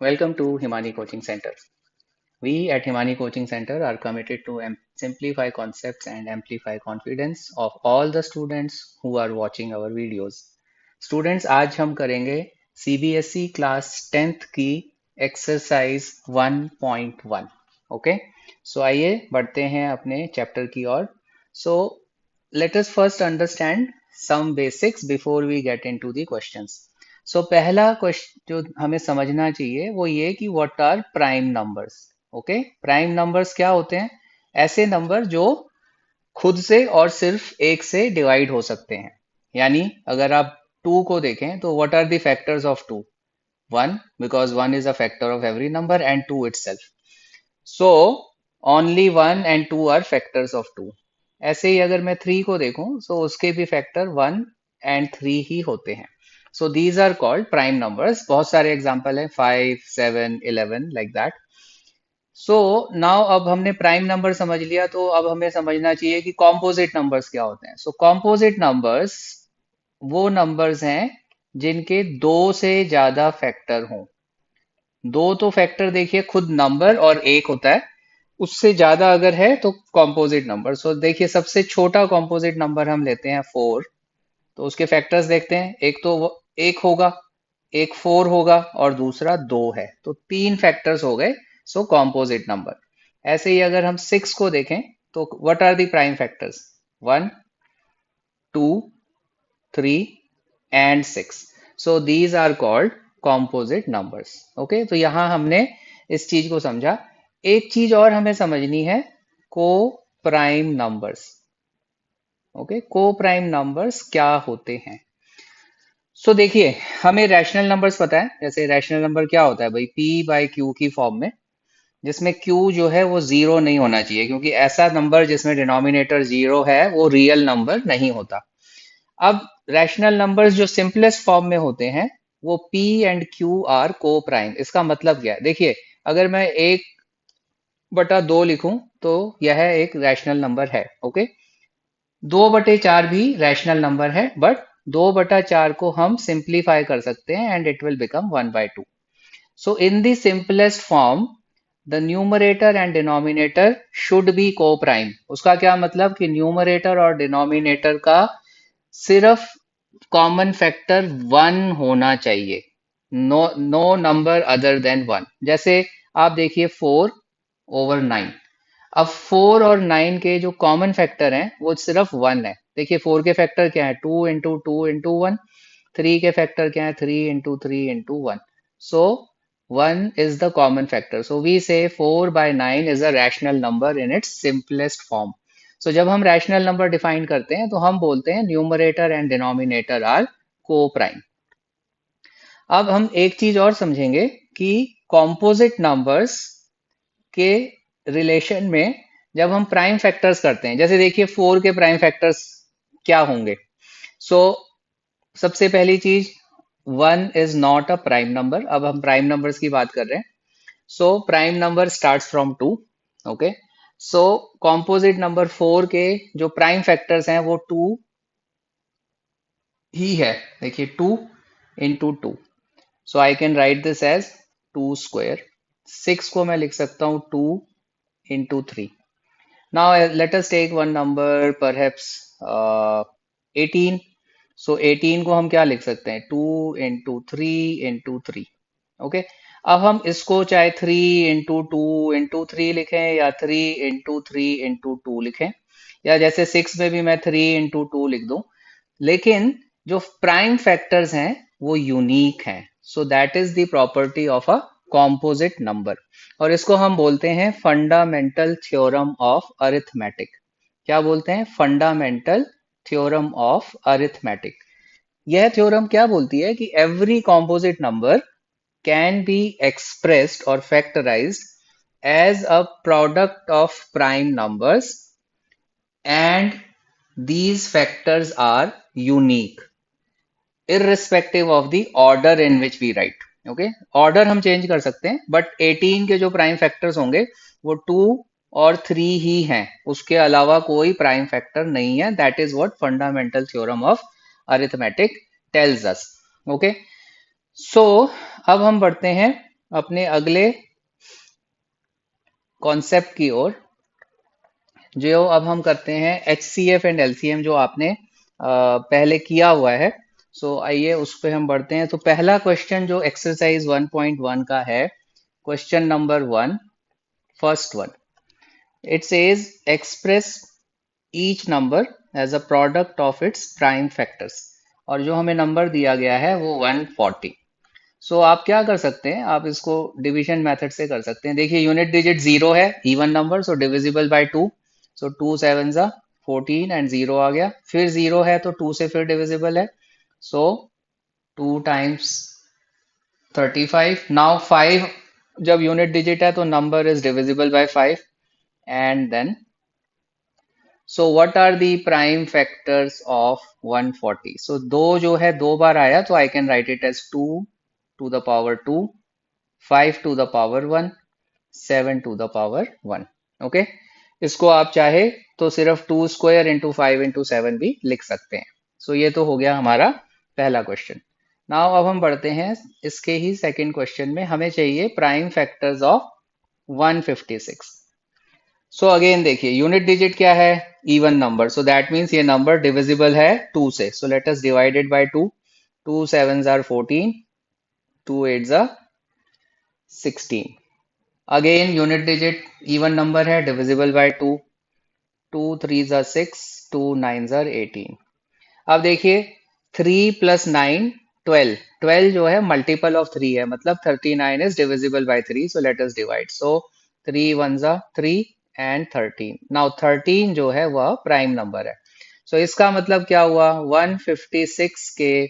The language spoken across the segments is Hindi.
Welcome to Himani Coaching Center. We at Himani Coaching Center are committed to simplify concepts and amplify confidence of all the students who are watching our videos. Students, आज हम करेंगे CBSE क्लास 10th की एक्सरसाइज 1.1. ओके, सो आइए बढ़ते हैं अपने चैप्टर की ओर. सो let us first understand some basics before we get into the questions. सो पहला क्वेश्चन जो हमें समझना चाहिए वो ये कि what are prime numbers. Okay, prime numbers क्या होते हैं? ऐसे नंबर जो खुद से और सिर्फ एक से डिवाइड हो सकते हैं. यानी अगर आप 2 को देखें तो what are the factors of 2? 1, because 1 is a factor of every number, and 2 itself. So only 1 and 2 are factors of 2. ऐसे ही अगर मैं 3 को देखूं तो उसके भी फैक्टर 1 एंड 3 ही होते हैं. So these are called prime numbers. बहुत सारे एग्जांपल हैं, 5, 7, 11 लाइक दैट. सो नाउ अब हमने प्राइम नंबर समझ लिया तो अब हमें समझना चाहिए कि कॉम्पोजिट नंबर्स क्या होते हैं. सो कॉम्पोजिट नंबर्स वो नंबर्स हैं जिनके 2 से ज्यादा फैक्टर हों. दो तो फैक्टर देखिए खुद नंबर और एक होता है, उससे ज्यादा अगर है तो कॉम्पोजिट नंबर. सो देखिए सबसे छोटा कॉम्पोजिट नंबर हम लेते हैं 4. तो उसके फैक्टर्स देखते हैं. एक तो एक होगा, एक 4 होगा और दूसरा 2 है, तो 3 फैक्टर्स हो गए. So composite number. ऐसे ही अगर हम 6 को देखें तो what are the prime factors? 1, 2, 3 and 6. So these are called composite numbers. Okay, तो यहां हमने इस चीज को समझा. एक चीज और हमें समझनी है, को प्राइम नंबर्स. ओके, को प्राइम नंबर्स क्या होते हैं? सो देखिए हमें रैशनल नंबर्स पता है. जैसे रैशनल नंबर क्या होता है भाई? पी बाई क्यू की फॉर्म में, जिसमें क्यू जो है वो जीरो नहीं होना चाहिए, क्योंकि ऐसा नंबर जिसमें डिनोमिनेटर जीरो है वो रियल नंबर नहीं होता. अब रैशनल नंबर्स जो सिंपलेस्ट फॉर्म में होते हैं वो P एंड Q आर को प्राइम. इसका मतलब क्या है? देखिए अगर मैं 1/2 लिखूं तो यह एक रैशनल नंबर है. ओके, 2/4 भी रैशनल नंबर है, बट 2/4 को हम सिंप्लीफाई कर सकते हैं and it will become 1/2. So in the simplest form the numerator and denominator should be को प्राइम. उसका क्या मतलब कि न्यूमरेटर और डिनोमिनेटर का सिर्फ कॉमन फैक्टर 1 होना चाहिए. No number other than 1. जैसे आप देखिए 4/9. अब 4 और 9 के जो कॉमन फैक्टर हैं वो सिर्फ 1 है. देखिए 4 के फैक्टर क्या है? 2 इंटू 2 इंटू 1. 3 के फैक्टर क्या है? 3 into 3 into 1. So 1 is the common factor. So we say 4/9 is a rational number in its simplest form. So जब हम रैशनल नंबर डिफाइन करते हैं तो हम बोलते हैं न्यूमरेटर एंड डिनोमिनेटर आर को प्राइम. अब हम एक चीज और समझेंगे कि कॉम्पोजिट नंबर्स के रिलेशन में जब हम प्राइम फैक्टर्स करते हैं, जैसे देखिए 4 के प्राइम फैक्टर्स क्या होंगे? सो सबसे पहली चीज, 1 is not a prime number. अब हम प्राइम नंबर्स की बात कर रहे हैं. So prime number starts from 2. Okay, so composite number 4 के जो प्राइम फैक्टर्स हैं वो 2 ही है. देखिए 2 into 2. So I can write this as 2 square. 6 को मैं लिख सकता हूँ 2 into 3. Now let us take one number perhaps 18. So 18 को हम क्या लिख सकते हैं? 2 इंटू 3 इंटू 3. ओके, अब हम इसको चाहे 3 इंटू 2 इंटू 3 लिखें या 3 इंटू 3 इंटू 2 लिखें, या जैसे 6 में भी मैं 3 इंटू 2 लिख दूं, लेकिन जो प्राइम फैक्टर्स हैं वो यूनिक हैं. So that is the property of a composite number, और इसको हम बोलते हैं फंडामेंटल थ्योरम ऑफ अरिथमेटिक. क्या बोलते हैं? Fundamental theorem of arithmetic. यह थ्योरम क्या बोलती है कि every composite number can be expressed or factorized as a product of prime numbers, and these factors are unique irrespective of the order in which we write. Okay, order हम चेंज कर सकते हैं, बट 18 के जो प्राइम फैक्टर्स होंगे वो 2 और 3 ही हैं, उसके अलावा कोई प्राइम फैक्टर नहीं है. That is what fundamental theorem of arithmetic tells us. Okay, so अब हम बढ़ते हैं अपने अगले कॉन्सेप्ट की ओर, जो अब हम करते हैं HCF एंड LCM, जो आपने पहले किया हुआ है। सो आइए उस पे हम बढ़ते हैं। तो पहला क्वेश्चन जो एक्सरसाइज 1.1 का है, question number 1, first one, it says express each number as a product of its prime factors. और जो हमें नंबर दिया गया है वो 140। सो आप क्या कर सकते हैं, आप इसको डिवीजन मेथड से कर सकते हैं। देखिए यूनिट डिजिट जीरो है, even number, so divisible by two. So two seven जा 14 एंड जीरो आ गया, फिर जीरो है तो टू से फिर डिविजिबल है। So two times 35। Now five जब यूनिट डिजिट है तो number is divisible by five. And then, so what are the prime factors of 140? So दो जो है दो बार आया तो I can write it as two to the power two, 5 to the power 1, 7 to the power 1। Okay, इसको आप चाहे तो सिर्फ 2 स्क्वायर इंटू 5 इंटू 7 भी लिख सकते हैं। सो ये तो हो गया हमारा पहला क्वेश्चन। नाउ अब हम बढ़ते हैं इसके ही सेकंड क्वेश्चन में। हमें चाहिए prime factors of 156। So again देखिए यूनिट डिजिट क्या है, even number, so that means ये नंबर डिविजिबल है 2 से। So let us divide it by 2। 2 7 are 14, 2 8 are 16। Again unit digit even number है, डिविजिबल बाय टू। 2 3 ज़ा 6, 2 9 ज़ा 18। अब देखिए 3 प्लस 9 12। 12 जो है मल्टीपल ऑफ 3 है, मतलब 39 is divisible by 3। So let us divide. So 3 1 ज़ा 3 एंड 13। नाउ 13 जो है वह प्राइम नंबर है। सो इसका मतलब क्या हुआ, 156 के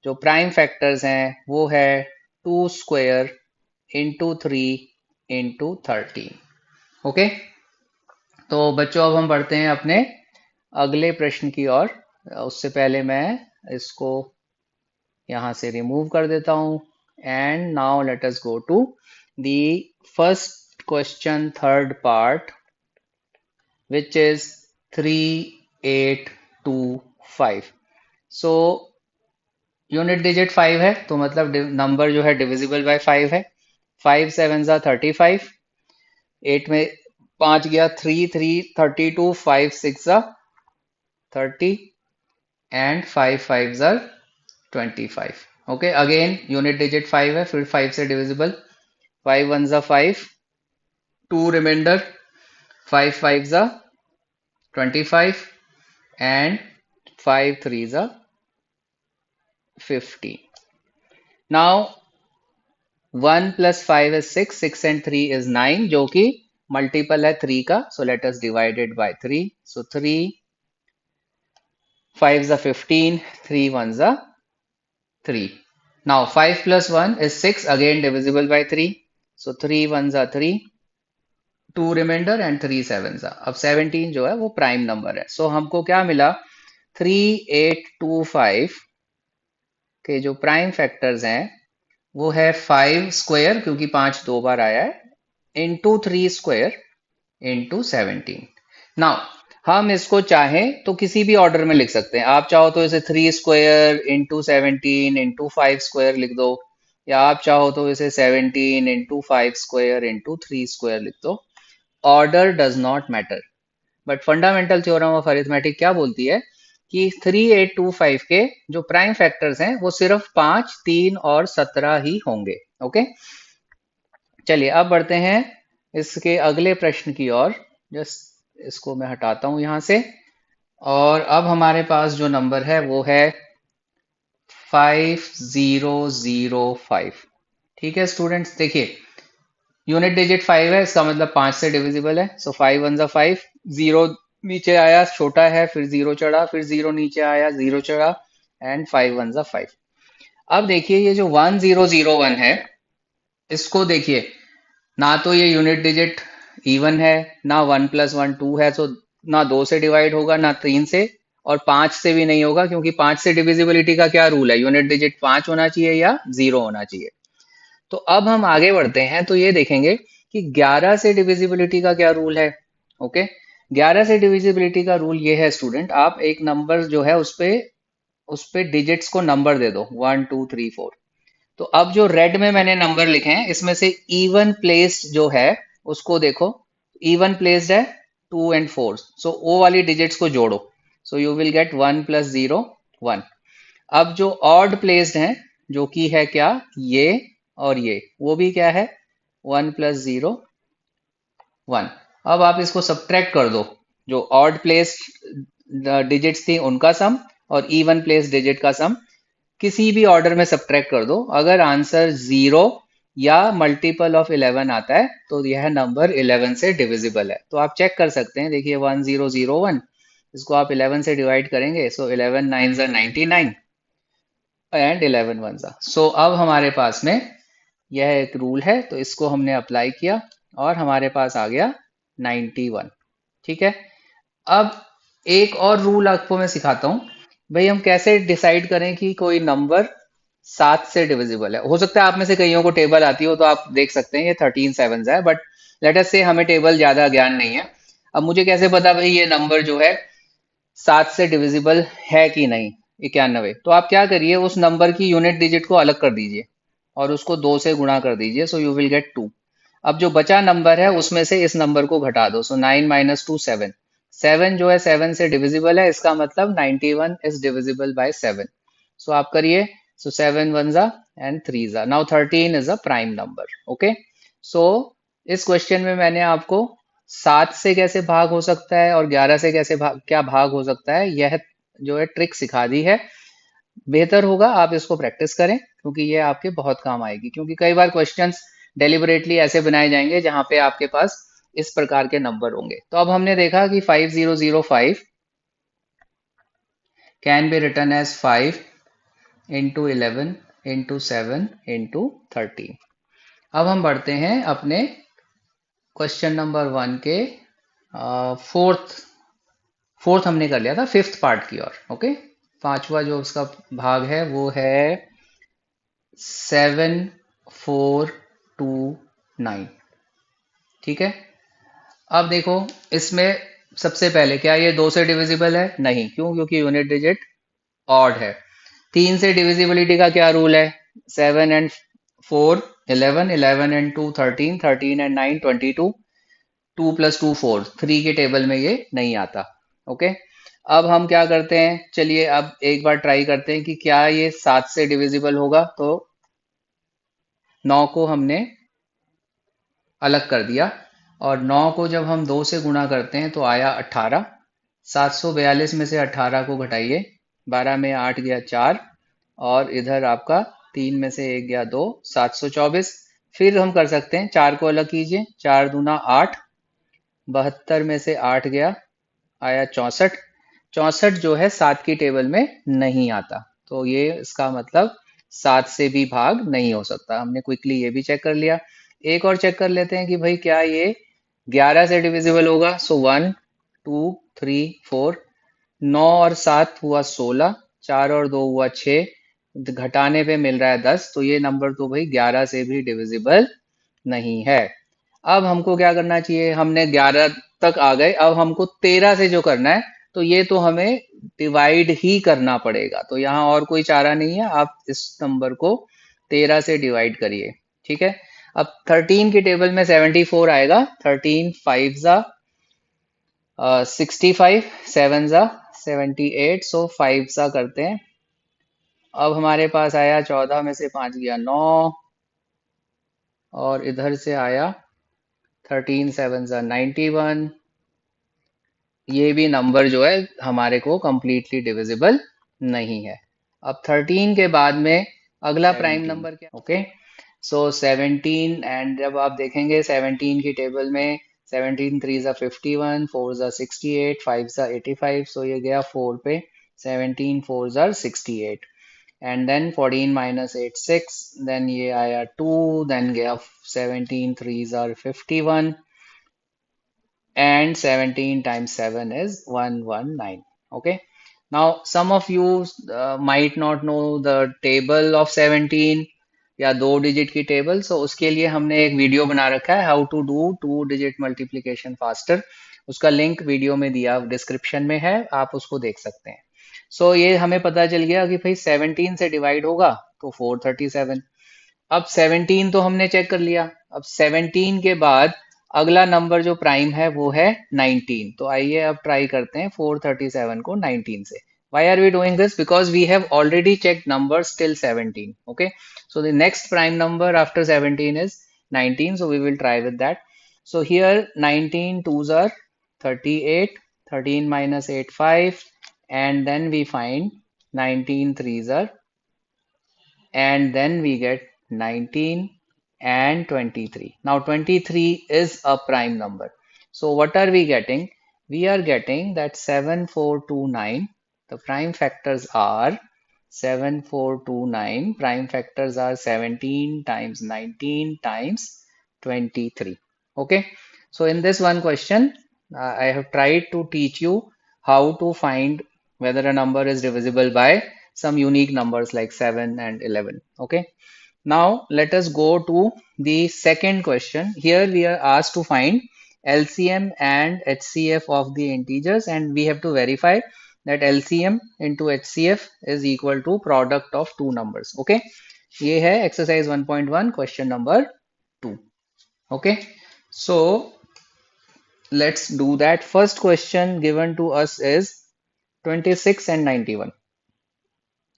जो प्राइम फैक्टर्स हैं वो है 2 स्क्वायर इंटू 3 इंटू 13। ओके, तो बच्चों अब हम बढ़ते हैं अपने अगले प्रश्न की ओर। उससे पहले मैं इसको यहाँ से रिमूव कर देता हूँ। And now let us go to the first question, third part, which is 3825। So unit digit 5 है तो मतलब नंबर जो है डिविजिबल बाय 5 है। 5 7 ज़ा 35, 8 में 5 गया, 3 3 32, 5 6 ज़ा 30 एंड 5 5 ज़ा 25। ओके, अगेन यूनिट डिजिट 5 है, फिर 5 से डिविजिबल। 5 1 ज़ा 5, 2 रिमाइंडर, 5 5 ज़ा 25 एंड 5 3 ज़ा 50। Now 1 plus 5 is 6, 6 and 3 is 9, जो कि मल्टीपल है 3 का। सो let us divide it bye 3। सो 3 5 ज़ा 15, 3 1 ज़ा 3। Now 5 plus 1 is 6, again divisible by 3. So 3 1 ज़ा 3, 2 रिमाइंडर एंड 3 7 ज़ा। अब 17 जो है वो प्राइम नंबर है। सो हमको क्या मिला, 3825 के जो प्राइम फैक्टर्स हैं वो है 5 स्क्वायर, क्योंकि 5 दो बार आया है, इंटू 3 स्क्वायर इंटू 17। नाउ हम इसको चाहें तो किसी भी ऑर्डर में लिख सकते हैं। आप चाहो तो इसे 3 स्क्वायर इंटू 17 इंटू 5 स्क्वायर लिख दो, या आप चाहो तो इसे 17 इंटू 5 स्क्वायर इंटू 3 स्क्वायर लिख दो। Order does not matter. But fundamental theorem of arithmetic क्या बोलती है कि 3825 के जो प्राइम फैक्टर्स हैं वो सिर्फ 5 3 और 17 ही होंगे। ओके, चलिए अब बढ़ते हैं इसके अगले प्रश्न की ओर। जस्ट इसको मैं हटाता हूं यहां से। और अब हमारे पास जो नंबर है वो है 5005। ठीक है स्टूडेंट्स, देखिए यूनिट डिजिट 5 है, इसका मतलब 5 से डिविजिबल है। सो 5 1 ज़ा 5, जीरो नीचे आया छोटा है, फिर जीरो चढ़ा, फिर जीरो नीचे आया, जीरो चढ़ा, एंड 5 1 ज़ा 5। अब देखिए ये जो 1001 है, इसको देखिए, ना तो ये यूनिट डिजिट इवन है, ना 1 प्लस 1 2 है, तो ना 2 से डिवाइड होगा, ना 3 से, और 5 से भी नहीं होगा, क्योंकि 5 से डिविजिबिलिटी का क्या रूल है, यूनिट डिजिट 5 होना चाहिए या 0 होना चाहिए। तो अब हम आगे बढ़ते हैं तो ये देखेंगे कि 11 से डिविजिबिलिटी का क्या रूल है। ओके, 11 से डिविजिबिलिटी का रूल ये है स्टूडेंट, आप एक नंबर जो है उस पे डिजिट्स को नंबर दे दो, 1 2 3 4। तो अब जो रेड में मैंने नंबर लिखे हैं इसमें से इवन प्लेस्ड जो है उसको देखो। इवन प्लेस्ड है 2 and 4, सो वो वाली डिजिट्स को जोड़ो। So you will get 1 + 0 1। अब जो ऑड प्लेस्ड हैं जो कि है क्या, ये और ये, वो भी क्या है 1 + 0 1। अब आप इसको सब्ट्रैक्ट कर दो, जो ऑड प्लेस्ड डिजिट्स थी उनका सम और इवन प्लेस्ड डिजिट का सम किसी भी ऑर्डर में सब्ट्रैक्ट कर दो। अगर आंसर 0 या मल्टीपल ऑफ 11 आता है तो यह नंबर 11 से डिविजिबल है। तो आप चेक कर सकते हैं, देखिए 1001, इसको आप 11 से डिवाइड करेंगे, सो 11 9 99 एंड 11 1 सो अब हमारे पास में यह एक रूल है, तो इसको हमने अप्लाई किया और हमारे पास आ गया 91। ठीक है। अब एक और रूल आपको मैं सिखाता हूँ। भाई हम कैसे डिसाइड करें कि कोई नंबर 7 से डिविजिबल है। हो सकता है आप में से कईयों को टेबल आती हो तो आप देख सकते हैं ये 13 सेवन्स है, बट लेट अस से हमें टेबल ज्यादा ज्ञान नहीं है। अब मुझे कैसे पता भाई ये नंबर जो है 7 से डिविजिबल है कि नहीं, 91। तो आप क्या करिए, उस नंबर की यूनिट डिजिट को अलग कर दीजिए और उसको 2 से गुणा कर दीजिए, सो यू विल गेट 2। अब जो बचा नंबर है उसमें से इस नंबर को घटा दो, सो 9 - 2 7। 7 जो है 7 से डिविजिबल है, इसका मतलब 91 इज डिविजिबल बाय 7। सो आप करिए, सो 7 1 जा एंड 3 जा, now 13 is a prime number. Okay. So इस क्वेश्चन में मैंने आपको 7 से कैसे भाग हो सकता है और 11 से कैसे क्या भाग हो सकता है, यह जो है ट्रिक सिखा दी है। बेहतर होगा आप इसको प्रैक्टिस करें क्योंकि ये आपके बहुत काम आएगी, क्योंकि कई बार क्वेश्चंस डेलिबरेटली ऐसे बनाए जाएंगे जहां पे आपके पास इस प्रकार के नंबर होंगे। तो अब हमने देखा कि 5005 कैन बी रिटन एज 5 × 11 × 7 × 13। अब हम बढ़ते हैं अपने क्वेश्चन नंबर 1 के फोर्थ फोर्थ हमने कर लिया था, फिफ्थ पार्ट की ओर। ओके। पांचवा जो उसका भाग है वो है 7429। ठीक है। अब देखो, इसमें सबसे पहले क्या ये 2 से डिविजिबल है? नहीं। क्यों? क्योंकि यूनिट डिजिट ऑड है। 3 से डिविजिबिलिटी का क्या रूल है? 7 and 4 11, 11 and 2 13, 13 and 9 22, 2 + 2 4, 3 के टेबल में ये नहीं आता। ओके। अब हम क्या करते हैं, चलिए अब एक बार ट्राई करते हैं कि क्या ये 7 से डिविजिबल होगा। तो 9 को हमने अलग कर दिया और 9 को जब हम 2 से गुणा करते हैं तो आया 18। 742 में से 18 को घटाइए, 12 में 8 गया 4 और इधर आपका 3 में से 1 गया 2, 724। फिर हम कर सकते हैं, 4 को अलग कीजिए, 4 दूना 8, 72 में से 8 गया, आया 64। 64 जो है 7 की टेबल में नहीं आता, तो ये इसका मतलब 7 से भी भाग नहीं हो सकता। हमने क्विकली ये भी चेक कर लिया। एक और चेक कर लेते हैं कि भाई क्या ये 11 से डिविजिबल होगा। सो 1 2 3 4, 9 और 7 हुआ 16, 4 और 2 हुआ 6, घटाने पे मिल रहा है 10, तो ये नंबर तो भाई 11 से भी डिविजिबल नहीं है। अब हमको क्या करना चाहिए, हमने 11 तक आ गए, अब हमको 13 से जो करना है, तो ये तो हमें डिवाइड ही करना पड़ेगा। तो यहाँ और कोई चारा नहीं है, आप इस नंबर को 13 से डिवाइड करिए। ठीक है। अब 13 की टेबल में 74 आएगा। 13 5 जा 65, 7 जा 78, सो 5 सा करते हैं। अब हमारे पास आया 14 में से 5 गया 9 और इधर से आया 13 7 जा 91। ये भी नंबर जो है हमारे को कंप्लीटली डिविजिबल नहीं है। अब 13 के बाद में अगला प्राइम 17। नंबर क्या? ओके। सो 17, एंड जब आप देखेंगे 17 की टेबल में 17 3 जा 51, 4 जा 68, 5 जा 85, सो ये गया 4 पे, 17 4 जा 68, एंड देन 14 - 8 6, देन ये आया 2, देन गया 17 3 जा 51 and 17 times 7 is 119. Okay. Now some of you might not know the table of 17 या 2 डिजिट की टेबल। सो उसके लिए हमने एक वीडियो बना रखा है, how to do 2 digit multiplication faster. उसका लिंक वीडियो में दिया डिस्क्रिप्शन में है, आप उसको देख सकते हैं। सो ये हमें पता चल गया कि भाई 17 से डिवाइड होगा तो 437, अब 17 तो हमने चेक कर लिया। अब 17 के बाद अगला नंबर जो प्राइम है वो है 19। तो आइए अब ट्राई करते हैं 437 को 19 से। Why are we doing this? Because we have already checked numbers till 17. Okay, so the next prime number after 17 is 19. So we will try with that. So here 19 twos are 38, 13 minus 8 5, and then we find 19 threes are, and then we get 19 and 23. Now 23 is a prime number. So what are we getting? We are getting that 7429. The prime factors are 7429. Prime factors are 17 times 19 times 23. Okay. So in this one question, I have tried to teach you how to find whether a number is divisible by some unique numbers like 7 and 11. Okay. Now let us go to the second question. Here we are asked to find LCM and HCF of the integers, and we have to verify that LCM into HCF is equal to product of two numbers. Okay. ये है exercise 1.1 question number 2. Okay. So let's do that. First question given to us is 26 and 91.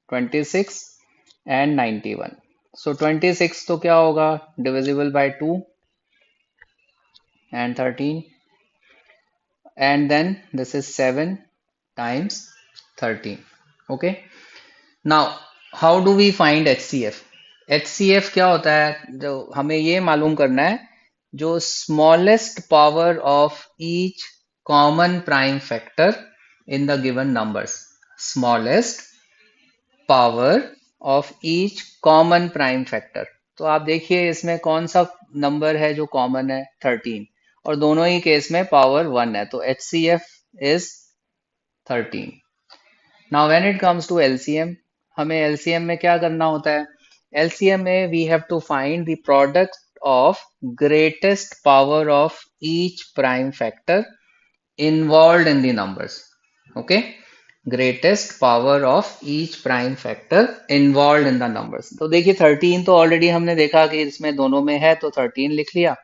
26 and 91. So 26 तो क्या होगा? Divisible by 2 and 13, and then this is 7 times 13. Okay. Now how do we find HCF? HCF क्या होता है? जो हमें ये मालूम करना है, जो smallest power of each common prime factor in the given numbers. Smallest power of each common prime factor. तो आप देखिए इसमें कौन सा नंबर है जो कॉमन है? 13, और दोनों ही केस में पावर 1 है, तो HCF is 13। Now when it comes to LCM, हमें LCM में क्या करना होता है? LCM में we have to find the product of greatest power of each prime factor involved in the numbers. Okay, greatest power of each prime factor involved in the numbers. तो देखिए 13 तो ऑलरेडी हमने देखा कि इसमें दोनों में है, तो 13 लिख लिया।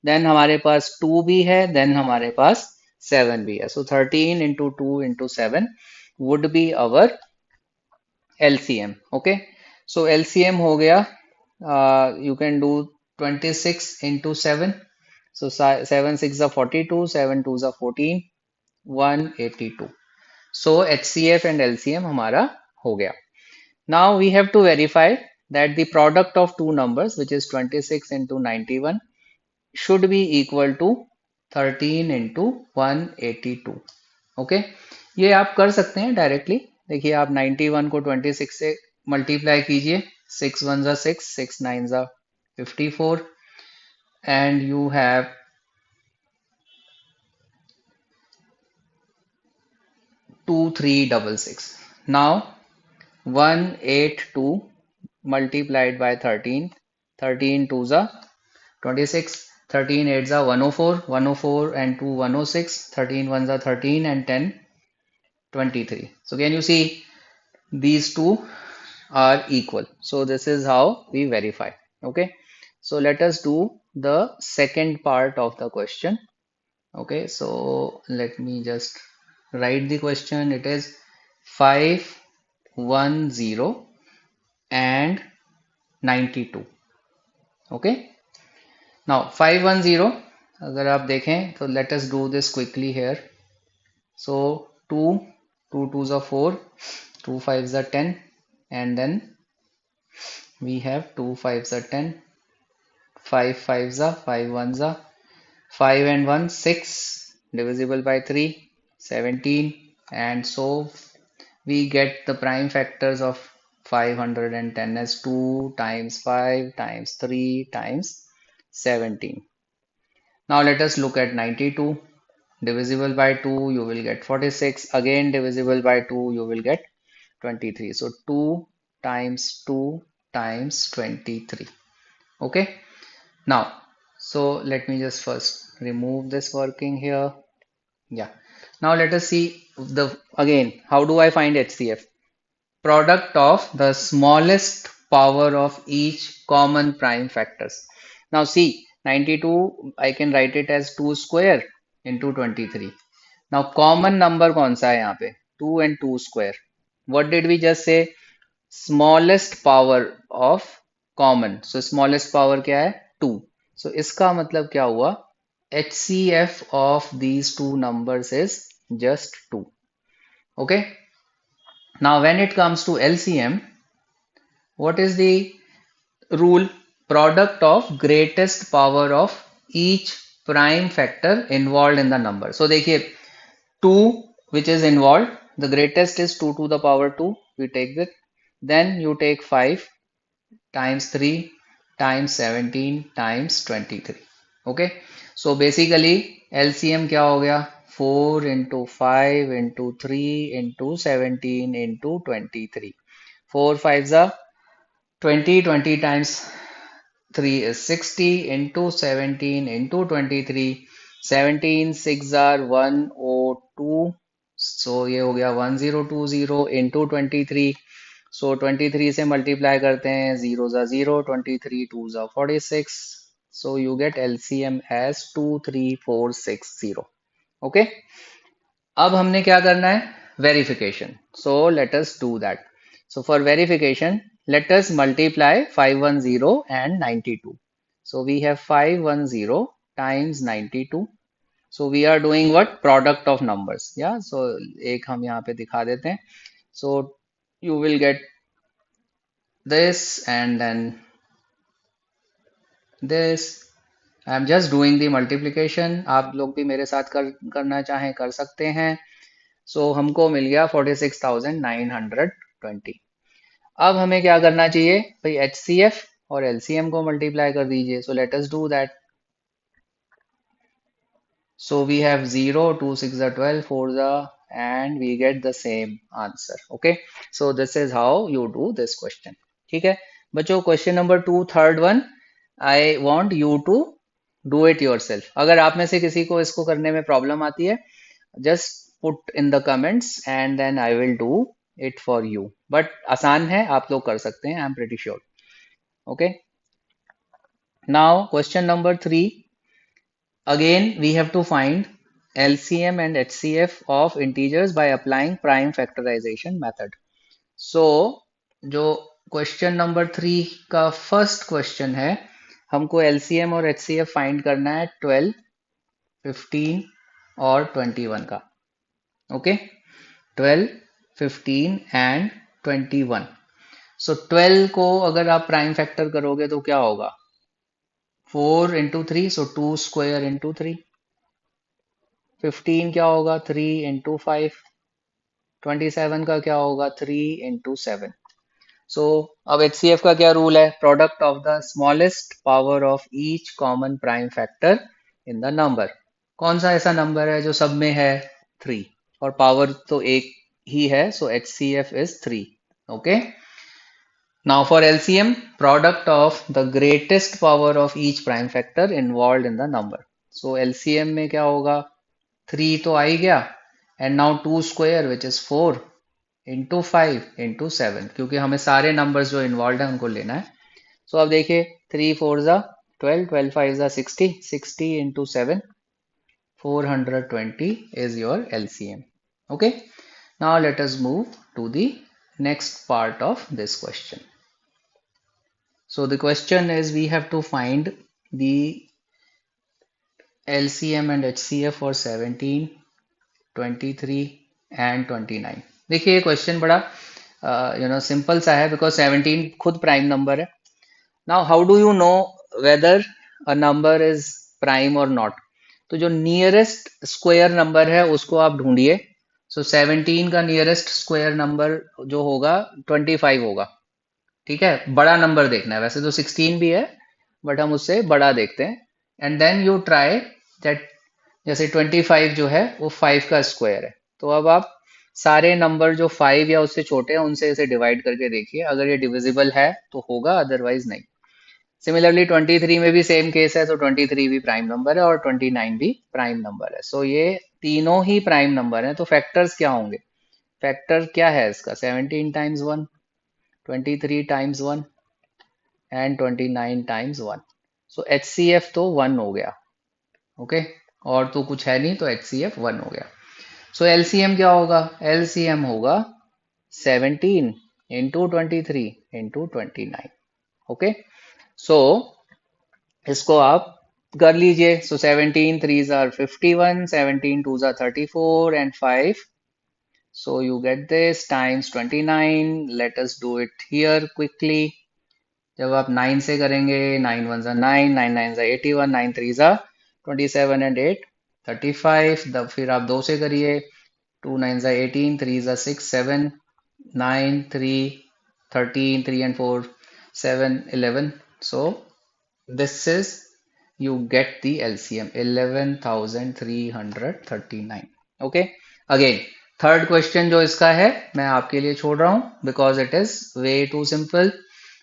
देन हमारे पास 2 भी है, देन हमारे पास 7 भी है। सो 13 into 2 into 7 would be our LCM. Okay, so LCM हो गया, you can do 26 into 7. So 7 6 are 42, 7 2 are 14, 182. So HCF and LCM हमारा हो गया. Now we have to verify that the product of two numbers, which is 26 into 91, should be equal to 13 into 182. Okay, ये आप कर सकते हैं डायरेक्टली। देखिए आप 91 को 26 से मल्टीप्लाई कीजिए, 6 1 are 6, 6 9 are 54, and you have 2366. Now 182 multiplied by 13, 13 2s are 26, 13 8s are 104, 104 and 2 106, 13 1s are 13 and 10 23. So can you see these two are equal? So this is how we verify. Okay, so let us do the second part of the question. Okay, so let me just write the question. It is 510 and 92. Okay, now 510 अगर आप देखें तो let us do this quickly here. So 2 2s are 4, 2 5s are 10, and then we have 2 5s are 10, 5 5s are 5 1s are 5 and 1 6, divisible by 3 17, and so we get the prime factors of 510 as 2 times 5 times 3 times 17. Now let us look at 92. Divisible by 2 you will get 46, again divisible by 2 you will get 23. So 2 times 2 times 23. Okay, now so let me just first remove this working here. Yeah, now let us see the again how do I find HCF? Product of the smallest power of each common prime factors. Now see, 92 I can write it as 2 square into 23. Now common number कौन सा है यहाँ पे? 2 and 2 square. What did we just say? Smallest power of common. So smallest power क्या है? 2. So इसका मतलब क्या हुआ? HCF of these two numbers is just 2. Okay. Now when it comes to LCM, what is the rule? Product of greatest power of each prime factor involved in the number. So देखिए 2 which is involved, the greatest is 2 to the power 2, we take that. Then you take 5 times 3 times 17 times 23. Okay, so basically LCM क्या हो गया? 4 into 5 into 3 into 17 into 23. 4 5s are 20, 20 times 3 is 60 into 17 into 23. 17 6 are 102. So ये हो गया 1020 into 23. So 23 से मल्टीप्लाई करते हैं, 0 ज़ा 0, 23 2 ज़ा 46. So you get LCM as 23460. Okay. अब हमने क्या करना है? Verification. So let us do that. So for verification, let us multiply 510 and 92. So we have 510 times 92. So we are doing what? Product of numbers. Yeah. So एक हम यहाँ पे दिखा देते हैं. So you will get this and then this. I am just doing the multiplication. आप लोग भी मेरे साथ करना चाहें कर सकते हैं. So हमको मिल गया 46,920. अब हमें क्या करना चाहिए भाई? HCF और LCM को मल्टीप्लाई कर दीजिए. So let us do that. So we have 0, 2 6 are 12, 4 are, and we get the same answer. Okay. So this is how you do this question. ठीक है बच्चों. Question number 2, third one. I want you to do it yourself. अगर आप में से किसी को इसको करने में प्रॉब्लम आती है, just put in the comments and then I will do it for you. But आसान है, आप लोग कर सकते हैं, I'm pretty sure. Okay. Now question number 3. Again we have to find LCM and HCF of integers by applying prime factorization method. So जो question number 3 का first question है, हमको LCM और HCF find करना है 12, 15 और 21 का. Okay, 12, 15 and 21. So 12 को अगर आप प्राइम फैक्टर करोगे तो क्या होगा? 4 into 3, so 2 square into 3. 15 क्या होगा? 3 into 5. 27 का क्या होगा? 3 into 7. So अब HCF का क्या रूल है? Product of the smallest power of each common prime factor in the number. कौन सा ऐसा नंबर है जो सब में है? 3 और पावर तो एक ही है, so HCF is 3. Okay. Now for LCM, product of the greatest power of each prime factor involved in the number. So LCM में क्या होगा? 3 तो आ ही गया, and now 2 square which is 4 into 5 into 7, क्योंकि हमें सारे numbers जो involved हैं उनको लेना है. So अब देखिए 3 4 जा 12, 12 5 जा 60, 60 into 7, 420 is your LCM. Okay. Now let us move to the next part of this question. So the question is we have to find the LCM and HCF for 17, 23 and 29. देखिए ये क्वेश्चन बड़ा सिंपल सा है, बिकॉज 17 खुद प्राइम नंबर है. Now how do you know whether a number is prime और नॉट? तो जो नियरेस्ट स्क्वायर नंबर है उसको आप ढूंढिए. सो 17 का नियरेस्ट स्क्वायर नंबर जो होगा 25 होगा. ठीक है, बड़ा नंबर देखना है. वैसे तो 16 भी है बट हम उससे बड़ा देखते हैं. And then you try that, जैसे 25 जो है वो 5 का स्क्वायर है, तो अब आप सारे नंबर जो 5 या उससे छोटे हैं उनसे इसे डिवाइड करके देखिए. अगर ये डिविजिबल है तो होगा, अदरवाइज नहीं. सिमिलरली 23 में भी सेम केस है, तो 23 भी प्राइम नंबर है और 29 भी प्राइम नंबर है. सो ये तीनों ही प्राइम नंबर हैं. तो फैक्टर्स क्या होंगे? फैक्टर क्या है इसका? 17 times 1, 23 times 1 and 29 times 1। So HCF तो 1 हो गया। ओके, और तो कुछ है नहीं, तो HCF 1 हो गया। सो LCM क्या होगा? LCM होगा 17 इंटू 23 इंटू 29। ओके, सो इसको आप कर लीजिए। सो 17 3s are 51, 17 2s are 34 and 5. So you get this times 29. Let us do it here quickly. जब आप 9 से करेंगे, 9 1s are 9, 9 9s are 81, 9 3s are 27 and 8 35। फिर आप 2 से करिए, 2 9s are 18, 3s are 6 7, 9 3 13, 3 and 4 7 11। So this is, you get the LCM 11,339। Okay, again third question जो इसका है मैं आपके लिए छोड़ रहा हूं because it is way too simple,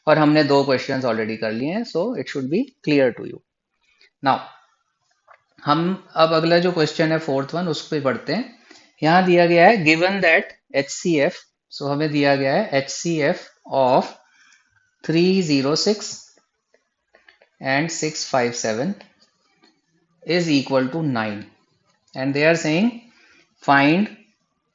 और हमने दो क्वेश्चंस ऑलरेडी कर लिए हैं, so it should be clear to you. Now हम अब अगला जो क्वेश्चन है फोर्थ वन, उस पर पढ़ते हैं। यहाँ दिया गया है गिवन दैट HCF, सो हमें दिया गया है HCF of 306 and 657 is equal to 9, and they are saying find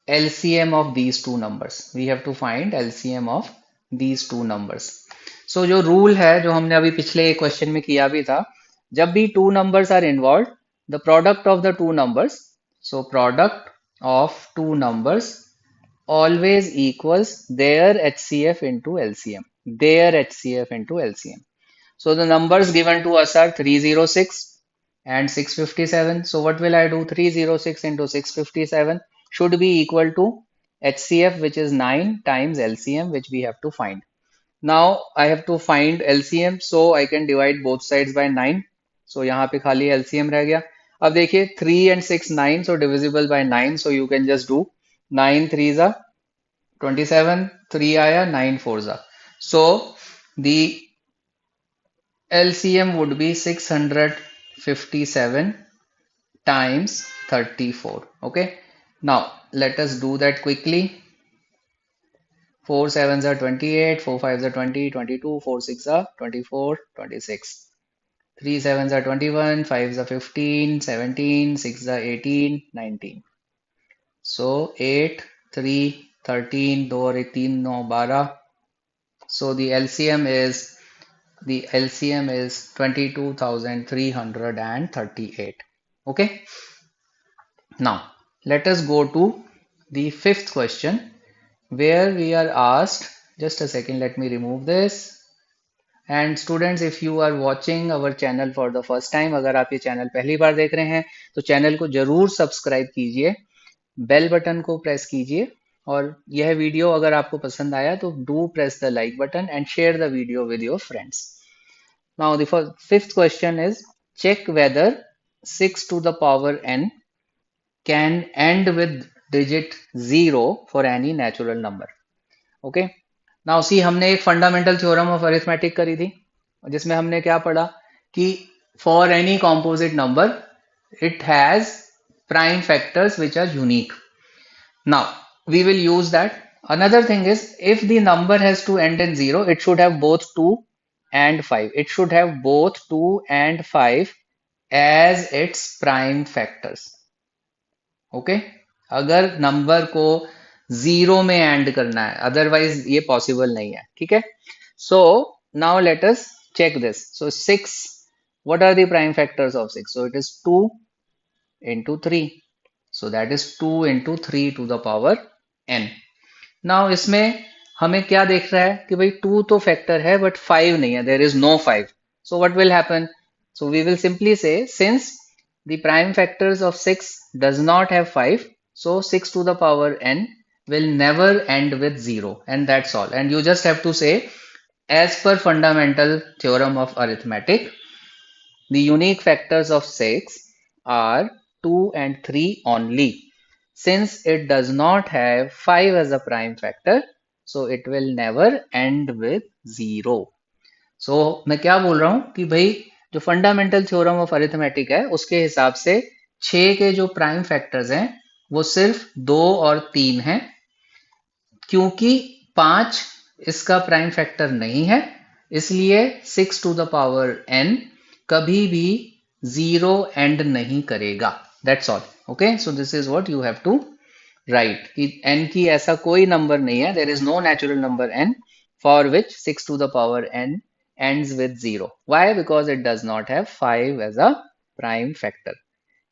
LCM of these two numbers. We have to find LCM of these two numbers. So जो रूल है, जो हमने अभी पिछले क्वेश्चन में किया भी था, जब भी two numbers are involve, the product of the two numbers, so product of two numbers always equals their HCF into LCM, their HCF into LCM. So the numbers given to us are 306 and 657. So what will I do? 306 into 657 should be equal to HCF, which is 9 times LCM, which we have to find. Now I have to find LCM, so I can divide both sides by 9. So यहाँ पे खाली LCM रह गया। अब देखिए 3 and 6 9, so divisible by 9, so you can just do 9 3s are 27, 3 आया, 9 4s are. So the LCM would be 657 times 34. Okay, now let us do that quickly. 4 7s are 28, 4 5s are 20, 22, 4 6 are 24, 26. 3 7s are 21, 5s are 15, 17, 6 are 18, 19. So 8 3 13, 2 और 3 9 12. So the LCM is 22,338. Okay, now let us go to the fifth question, where we are asked, just a second, let me remove this. And students, if you are watching our channel for the first time, अगर आप ये चैनल पहली बार देख रहे हैं तो चैनल को जरूर सब्सक्राइब कीजिए, बेल बटन को प्रेस कीजिए, और यह वीडियो अगर आपको पसंद आया तो do press the like button and share the video with your friends. Now the fifth question is, check whether 6 to the power n can end with digit 0 for any natural number. Okay, now see, हमने एक फंडामेंटल थ्योरम ऑफ अरिथमेटिक करी थी, जिसमें हमने क्या पढ़ा कि for any composite number it has prime factors which are unique. Now we will use that. Another thing is, if the number has to end in 0, it should have both 2 and 5. It should have both 2 and 5 as its prime factors. Okay, अगर नंबर को 0 में एंड करना है, अदरवाइज ये पॉसिबल नहीं है। ठीक है, so now let us check this. So 6, what are the prime factors of 6? So it is 2 into 3, so that is 2 into 3 to the power n. Now इसमें हमें क्या देख रहा है कि भाई 2 तो फैक्टर है बट 5 नहीं है, there is no 5. So what will happen? So we will simply say, since the prime factors of 6 does not have 5, so 6 to the power n will never end with 0, and that's all. And you just have to say, as per fundamental theorem of arithmetic, the unique factors of 6 are 2 and 3 only. Since it does not have 5 as a prime factor, so it will never end with 0. So मैं क्या बोल रहा हूं कि भाई जो फंडामेंटल थ्योरम ऑफ अरिथमेटिक है उसके हिसाब से 6 के जो प्राइम फैक्टर्स हैं वो सिर्फ 2 और 3 हैं, क्योंकि 5 इसका प्राइम फैक्टर नहीं है, इसलिए 6 टू द पावर n कभी भी जीरो एंड नहीं करेगा. That's all. Okay, so this is what you have to write कि n की ऐसा कोई नंबर नहीं है. There is no natural number n for which 6 to the power n ends with 0. Why? Because it does not have 5 as a prime factor.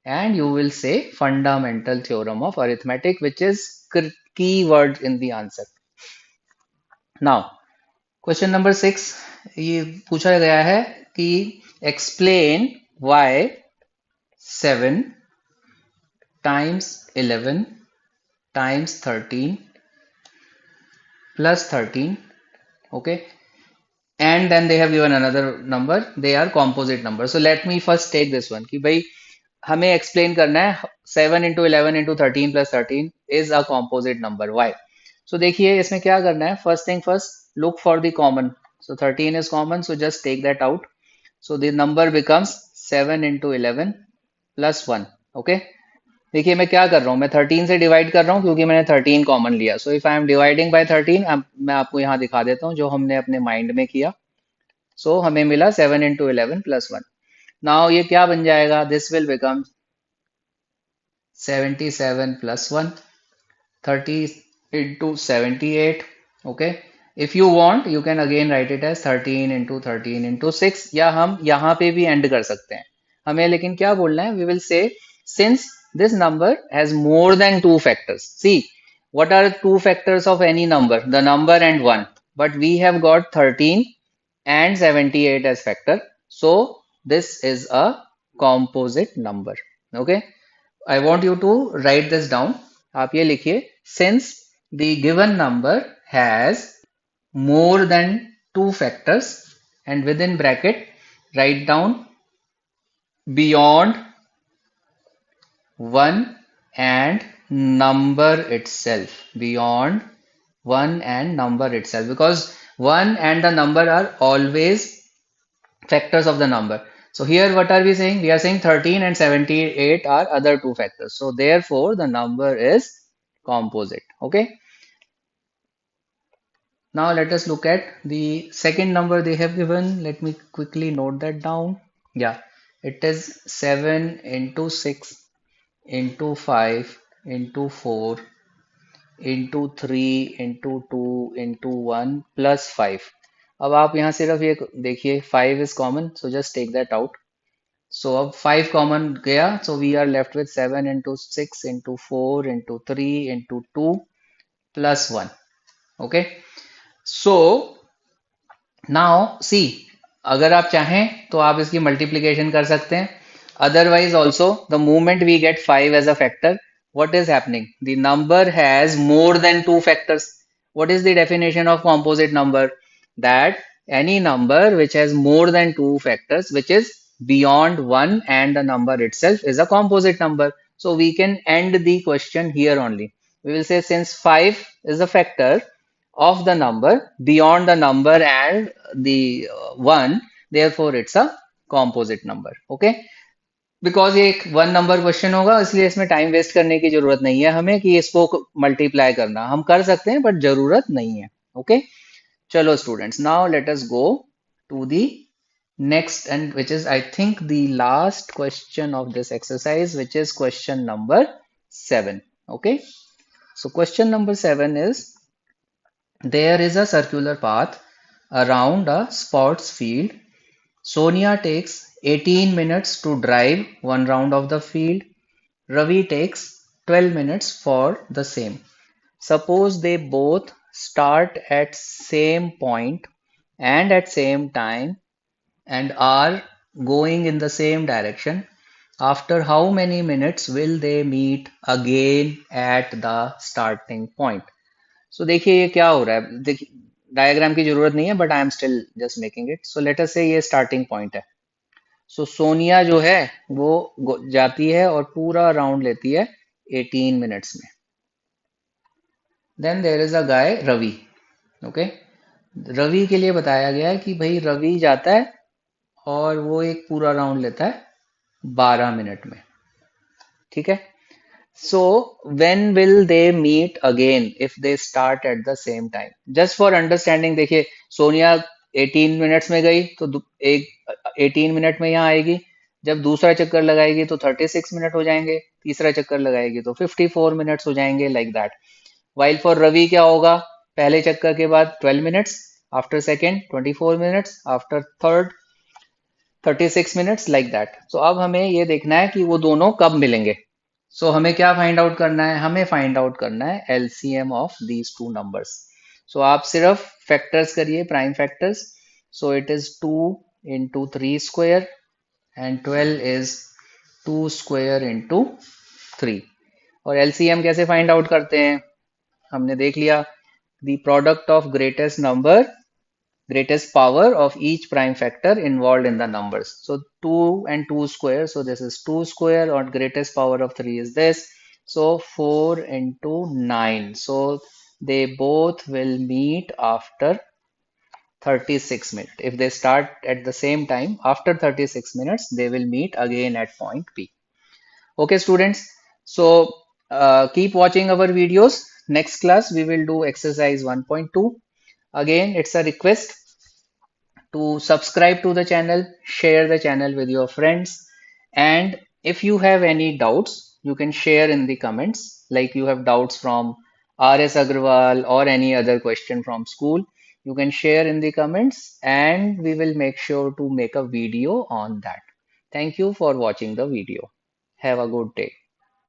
And you will say fundamental theorem of arithmetic, which is key word in the answer. Now, question number 6 ये पूछा गया है कि explain why 7 times 11 times 13 plus 13, okay, and then they have given another number, they are composite numbers. So let me first take this one कि भाई हमें explain करना है 7 into 11 into 13 plus 13 is a composite number. Why? So देखिए इसमें क्या करना है. First thing first, look for the common. So 13 is common, so just take that out. So the number becomes 7 into 11 plus 1. Okay. देखिए मैं क्या कर रहा हूँ, मैं 13 से डिवाइड कर रहा हूँ क्योंकि मैंने 13 कॉमन लिया. So if I am dividing by 13, मैं आपको यहाँ दिखा देता हूँ जो हमने अपने माइंड में किया. सो हमें मिला 7 into 11 plus 1. नाउ ये क्या बन जाएगा, this will become 77 plus 1, 30 into 78. Okay, if you want you can again write it as 13 into 13 into 6, या हम यहाँ पे भी एंड कर सकते हैं. हमें लेकिन क्या बोलना है, we will say since this number has more than two factors. See, what are two factors of any number? The number and 1. But we have got 13 and 78 as factor. So this is a composite number. Okay, I want you to write this down. आप ये लिखिए, since the given number has more than two factors, and within bracket write down beyond 1 and number itself, beyond 1 and number itself, because 1 and the number are always factors of the number. So here what are we saying? We are saying 13 and 78 are other two factors. So therefore the number is composite. Okay. Now let us look at the second number they have given. Let me quickly note that down. Yeah, it is 7 into 6 into 5 into 4 into 3 into 2 into 1 plus 5. अब आप यहाँ सिर्फ ये देखिए 5 is common, so just take that out. So अब 5 common गया, so we are left with 7 into 6 into 4 into 3 into 2 plus 1. Okay. So now see, अगर आप चाहें तो आप इसकी multiplication कर सकते हैं. Otherwise also, the moment we get 5 as a factor, what is happening? The number has more than two factors. What is the definition of composite number? That any number which has more than two factors, which is beyond 1 and the number itself, is a composite number. So we can end the question here only. We will say since 5 is a factor of the number beyond the number and the 1, therefore it's a composite number. Okay. Because ये एक वन नंबर क्वेश्चन होगा, इसलिए इसमें टाइम वेस्ट करने की जरूरत नहीं है हमें कि इसको मल्टीप्लाई करना. हम कर सकते हैं बट जरूरत नहीं है. ओके, चलो students, now let us go to the next and which is I think the last question of this exercise, which is question number 7. Okay, so question number 7 is, there is a circular path around a sports field. Sonia takes 18 minutes to drive one round of the field. Ravi takes 12 minutes for the same. Suppose they both start at same point and at same time and are going in the same direction. After how many minutes will they meet again at the starting point? So देखिए ये क्या हो रहा है. देखिए डायग्राम की जरूरत नहीं है but I am still just making it. So let अस से ये स्टार्टिंग पॉइंट है. सो सोनिया जो है वो जाती है और पूरा राउंड लेती है 18 मिनट्स में. Then there is a guy Ravi. Okay, Ravi के लिए बताया गया है कि भाई रवि जाता है और वो एक पूरा राउंड लेता है 12 मिनट में. ठीक है. So when will they meet again if they start at the same time? Just for understanding, देखिए सोनिया 18 मिनट्स में गई तो एक 18 मिनट में यहाँ आएगी। जब दूसरा चक्कर लगाएगी तो 36 मिनट हो जाएंगे, तीसरा चक्कर लगाएगी तो 54 मिनट्स हो जाएंगे, like that. While for Ravi क्या होगा, पहले चक्कर के बाद 12 minutes, after second 24 minutes, after third 36 minutes, like that. So अब हमें ये देखना है कि वो दोनों कब मिलेंगे। सो हमें क्या फाइंड आउट करना है, हमें फाइंड आउट करना है LCM of these two numbers. So आप सिर्फ फैक्टर्स करिए, prime factors. So it is 2 into 3 square and 12 is 2 square into 3। और एलसीएम कैसे फाइंड आउट करते हैं, हमने देख लिया, the product of greatest power of each prime factor involved in the numbers. So 2 and 2 square. So this is 2 square, or greatest power of 3 is this. So 4 into 9. So they both will meet after 36 minutes. If they start at the same time, after 36 minutes, they will meet again at point P. Okay, students. So keep watching our videos. Next class, we will do exercise 1.2. Again, it's a request to subscribe to the channel, share the channel with your friends, and if you have any doubts, you can share in the comments. Like you have doubts from RS Agrawal or any other question from school, you can share in the comments and we will make sure to make a video on that. Thank you for watching the video. Have a good day.